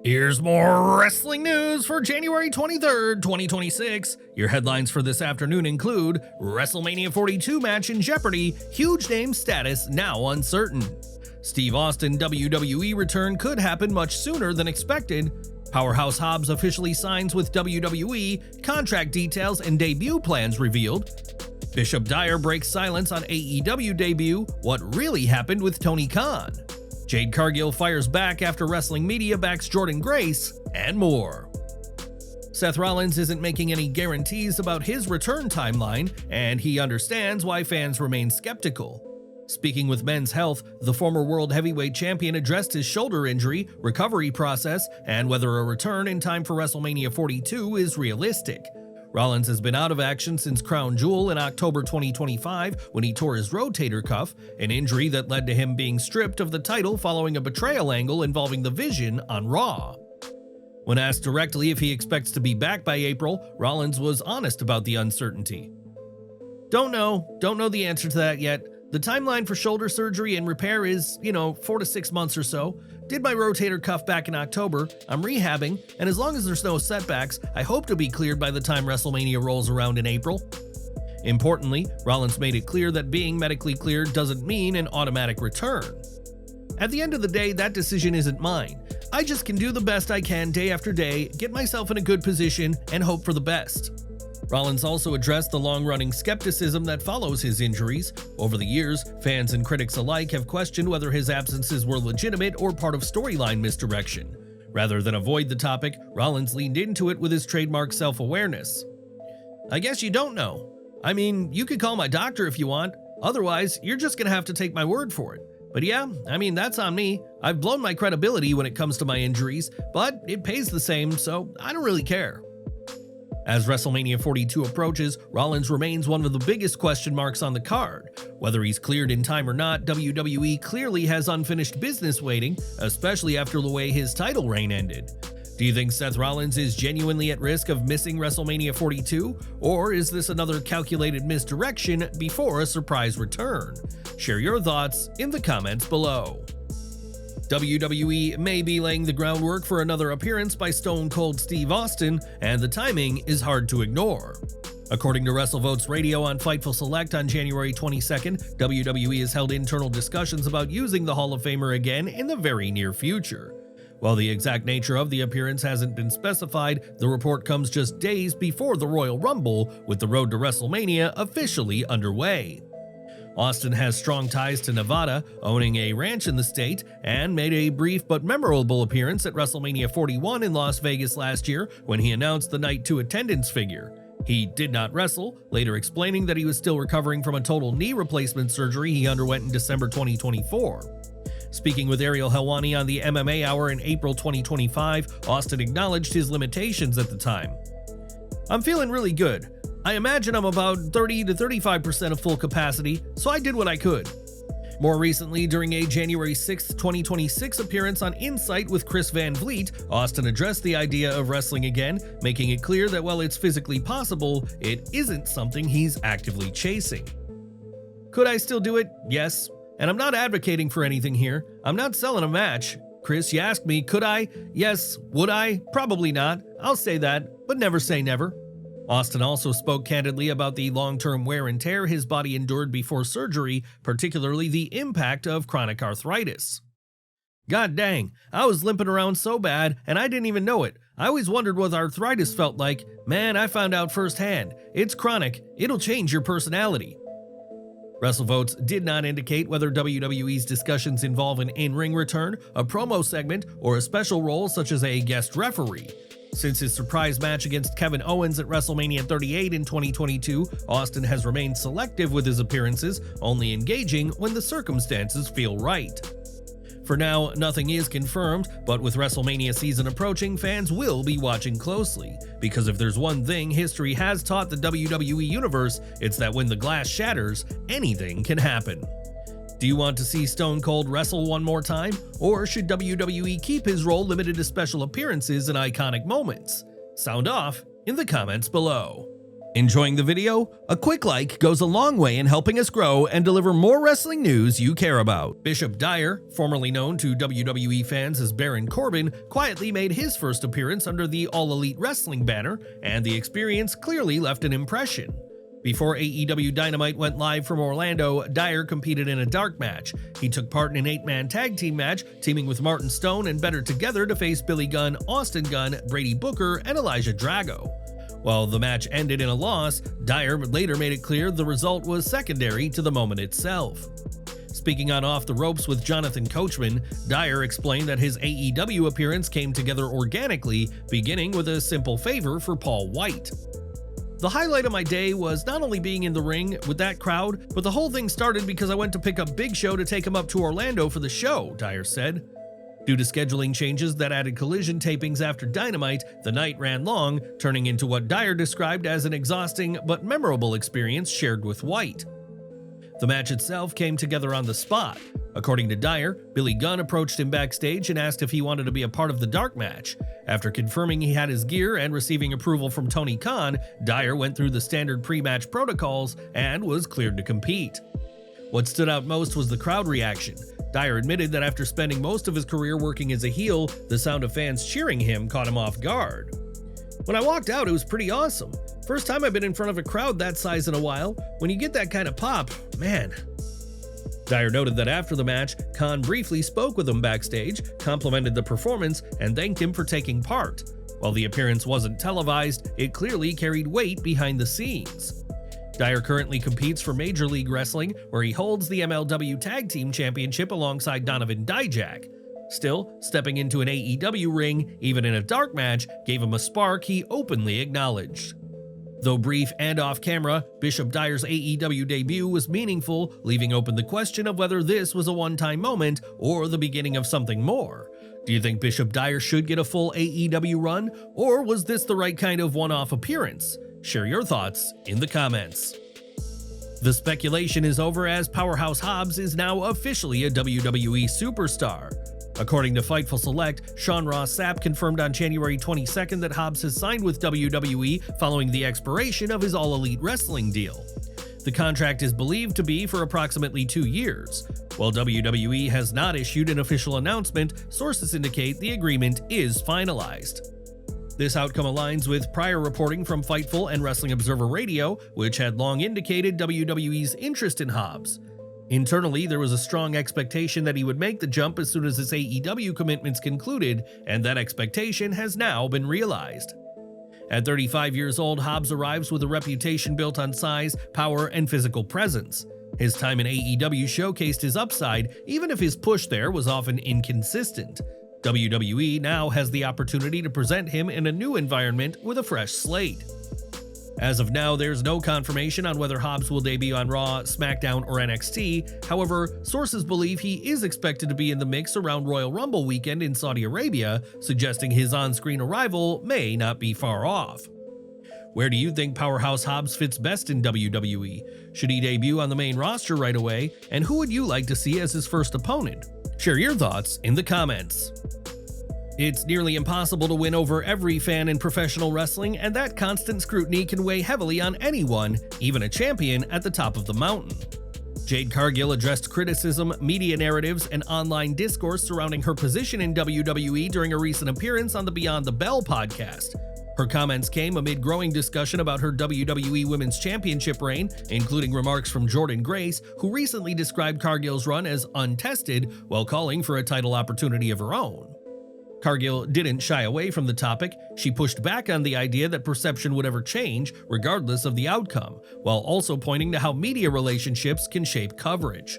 Here's more wrestling news for January 23rd, 2026. Your headlines for this afternoon include WrestleMania 42 match in Jeopardy, huge name status now uncertain. Steve Austin WWE return could happen much sooner than expected. Powerhouse Hobbs officially signs with WWE, contract details and debut plans revealed. Bishop Dyer breaks silence on AEW debut, what really happened with Tony Khan. Jade Cargill fires back after wrestling media backs Jordynne Grace, and more. Seth Rollins isn't making any guarantees about his return timeline, and he understands why fans remain skeptical. Speaking with Men's Health, the former World Heavyweight Champion addressed his shoulder injury, recovery process, and whether a return in time for WrestleMania 42 is realistic. Rollins has been out of action since Crown Jewel in October 2025 when he tore his rotator cuff, an injury that led to him being stripped of the title following a betrayal angle involving the Vision on Raw. When asked directly if he expects to be back by April, Rollins was honest about the uncertainty. Don't know the answer to that yet. The timeline for shoulder surgery and repair is, 4 to 6 months or so. Did my rotator cuff back in October, I'm rehabbing, and as long as there's no setbacks, I hope to be cleared by the time WrestleMania rolls around in April. Importantly, Rollins made it clear that being medically cleared doesn't mean an automatic return. At the end of the day, that decision isn't mine. I just can do the best I can day after day, get myself in a good position, and hope for the best. Rollins also addressed the long-running skepticism that follows his injuries. Over the years, fans and critics alike have questioned whether his absences were legitimate or part of storyline misdirection. Rather than avoid the topic, Rollins leaned into it with his trademark self-awareness. I guess you don't know. I mean, you could call my doctor if you want. Otherwise, you're just gonna have to take my word for it. But yeah, that's on me. I've blown my credibility when it comes to my injuries, but it pays the same, so I don't really care. As WrestleMania 42 approaches, Rollins remains one of the biggest question marks on the card. Whether he's cleared in time or not, WWE clearly has unfinished business waiting, especially after the way his title reign ended. Do you think Seth Rollins is genuinely at risk of missing WrestleMania 42, or is this another calculated misdirection before a surprise return? Share your thoughts in the comments below. WWE may be laying the groundwork for another appearance by Stone Cold Steve Austin, and the timing is hard to ignore. According to WrestleVotes Radio on Fightful Select on January 22nd, WWE has held internal discussions about using the Hall of Famer again in the very near future. While the exact nature of the appearance hasn't been specified, the report comes just days before the Royal Rumble, with the road to WrestleMania officially underway. Austin has strong ties to Nevada, owning a ranch in the state, and made a brief but memorable appearance at WrestleMania 41 in Las Vegas last year when he announced the Night 2 attendance figure. He did not wrestle, later explaining that he was still recovering from a total knee replacement surgery he underwent in December 2024. Speaking with Ariel Helwani on the MMA Hour in April 2025, Austin acknowledged his limitations at the time. "I'm feeling really good. I imagine I'm about 30 to 35% of full capacity, so I did what I could." More recently, during a January 6, 2026 appearance on Insight with Chris Van Vliet, Austin addressed the idea of wrestling again, making it clear that while it's physically possible, it isn't something he's actively chasing. "Could I still do it? Yes. And I'm not advocating for anything here. I'm not selling a match. Chris, you asked me, could I? Yes. Would I? Probably not. I'll say that, but never say never." Austin also spoke candidly about the long-term wear and tear his body endured before surgery, particularly the impact of chronic arthritis. "God dang, I was limping around so bad, and I didn't even know it. I always wondered what arthritis felt like. Man, I found out firsthand. It's chronic. It'll change your personality." WrestleVotes did not indicate whether WWE's discussions involve an in-ring return, a promo segment, or a special role such as a guest referee. Since his surprise match against Kevin Owens at WrestleMania 38 in 2022, Austin has remained selective with his appearances, only engaging when the circumstances feel right. For now, nothing is confirmed, but with WrestleMania season approaching, fans will be watching closely. Because if there's one thing history has taught the WWE Universe, it's that when the glass shatters, anything can happen. Do you want to see Stone Cold wrestle one more time? Or should WWE keep his role limited to special appearances and iconic moments? Sound off in the comments below. Enjoying the video? A quick like goes a long way in helping us grow and deliver more wrestling news you care about. Bishop Dyer, formerly known to WWE fans as Baron Corbin, quietly made his first appearance under the All Elite Wrestling banner, and the experience clearly left an impression. Before AEW Dynamite went live from Orlando, Dyer competed in a dark match. He took part in an 8-man tag team match, teaming with Martin Stone and Better Together to face Billy Gunn, Austin Gunn, Brady Booker, and Elijah Drago. While the match ended in a loss, Dyer later made it clear the result was secondary to the moment itself. Speaking on Off the Ropes with Jonathan Coachman, Dyer explained that his AEW appearance came together organically, beginning with a simple favor for Paul White. The highlight of my day was not only being in the ring with that crowd, but the whole thing started because I went to pick up Big Show to take him up to Orlando for the show, Dyer said. Due to scheduling changes that added Collision tapings after Dynamite, the night ran long, turning into what Dyer described as an exhausting but memorable experience shared with White. The match itself came together on the spot. According to Dyer, Billy Gunn approached him backstage and asked if he wanted to be a part of the dark match. After confirming he had his gear and receiving approval from Tony Khan, Dyer went through the standard pre-match protocols and was cleared to compete. What stood out most was the crowd reaction. Dyer admitted that after spending most of his career working as a heel, the sound of fans cheering him caught him off guard. When I walked out, it was pretty awesome. First time I've been in front of a crowd that size in a while. When you get that kind of pop, man. Dyer noted that after the match, Khan briefly spoke with him backstage, complimented the performance, and thanked him for taking part. While the appearance wasn't televised, it clearly carried weight behind the scenes. Dyer currently competes for Major League Wrestling, where he holds the MLW Tag Team Championship alongside Donovan Dijak. Still, stepping into an AEW ring, even in a dark match, gave him a spark he openly acknowledged. Though brief and off-camera, Bishop Dyer's AEW debut was meaningful, leaving open the question of whether this was a one-time moment or the beginning of something more. Do you think Bishop Dyer should get a full AEW run, or was this the right kind of one-off appearance? Share your thoughts in the comments. The speculation is over as Powerhouse Hobbs is now officially a WWE superstar. According to Fightful Select, Sean Ross Sapp confirmed on January 22nd that Hobbs has signed with WWE following the expiration of his All Elite Wrestling deal. The contract is believed to be for approximately 2 years. While WWE has not issued an official announcement, sources indicate the agreement is finalized. This outcome aligns with prior reporting from Fightful and Wrestling Observer Radio, which had long indicated WWE's interest in Hobbs. Internally, there was a strong expectation that he would make the jump as soon as his AEW commitments concluded, and that expectation has now been realized. At 35 years old, Hobbs arrives with a reputation built on size, power, and physical presence. His time in AEW showcased his upside, even if his push there was often inconsistent. WWE now has the opportunity to present him in a new environment with a fresh slate. As of now, there's no confirmation on whether Hobbs will debut on Raw, SmackDown, or NXT. However, sources believe he is expected to be in the mix around Royal Rumble weekend in Saudi Arabia, suggesting his on-screen arrival may not be far off. Where do you think Powerhouse Hobbs fits best in WWE? Should he debut on the main roster right away? And who would you like to see as his first opponent? Share your thoughts in the comments. It's nearly impossible to win over every fan in professional wrestling, and that constant scrutiny can weigh heavily on anyone, even a champion at the top of the mountain. Jade Cargill addressed criticism, media narratives, and online discourse surrounding her position in WWE during a recent appearance on the Beyond the Bell podcast. Her comments came amid growing discussion about her WWE Women's Championship reign, including remarks from Jordynne Grace, who recently described Cargill's run as untested while calling for a title opportunity of her own. Cargill didn't shy away from the topic. She pushed back on the idea that perception would ever change, regardless of the outcome, while also pointing to how media relationships can shape coverage.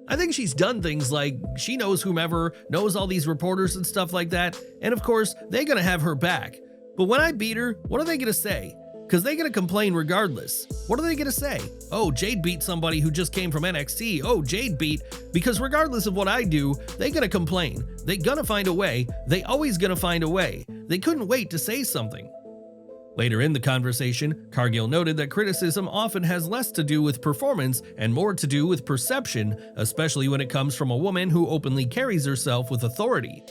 I think she's done things like she knows whomever, knows all these reporters and stuff like that, and of course, they're gonna have her back. But when I beat her, what are they gonna say? Because they're gonna complain regardless. What are they gonna say? Oh, Jade beat somebody who just came from NXT. Oh, Jade beat. Because regardless of what I do, they're gonna complain. They're gonna find a way. They always gonna find a way. They couldn't wait to say something. Later in the conversation, Cargill noted that criticism often has less to do with performance and more to do with perception, especially when it comes from a woman who openly carries herself with authority.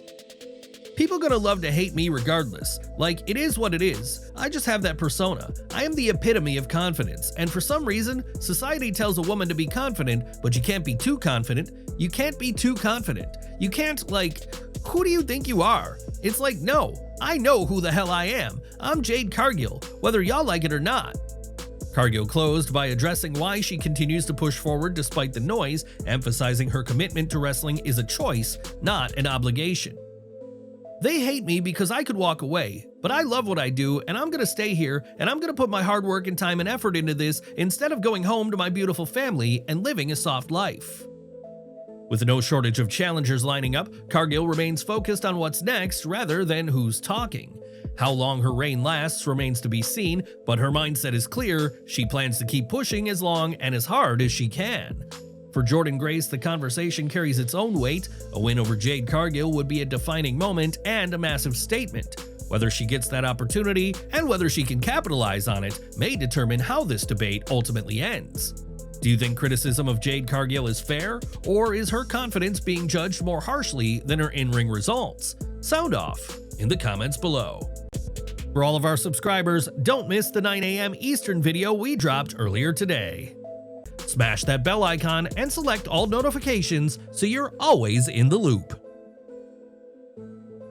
People gonna love to hate me regardless. Like, it is what it is. I just have that persona. I am the epitome of confidence, and for some reason, society tells a woman to be confident, but you can't be too confident. You can't be too confident. You can't, like, who do you think you are? It's like, no, I know who the hell I am. I'm Jade Cargill, whether y'all like it or not. Cargill closed by addressing why she continues to push forward despite the noise, emphasizing her commitment to wrestling is a choice, not an obligation. They hate me because I could walk away, but I love what I do and I'm gonna stay here and I'm gonna put my hard work and time and effort into this instead of going home to my beautiful family and living a soft life. With no shortage of challengers lining up, Cargill remains focused on what's next rather than who's talking. How long her reign lasts remains to be seen, but her mindset is clear. She plans to keep pushing as long and as hard as she can. For Jordynne Grace, the conversation carries its own weight. A win over Jade Cargill would be a defining moment and a massive statement. Whether she gets that opportunity and whether she can capitalize on it may determine how this debate ultimately ends. Do you think criticism of Jade Cargill is fair, or is her confidence being judged more harshly than her in-ring results? Sound off in the comments below. For all of our subscribers, don't miss the 9 a.m. Eastern video we dropped earlier today. Smash that bell icon and select all notifications so you're always in the loop.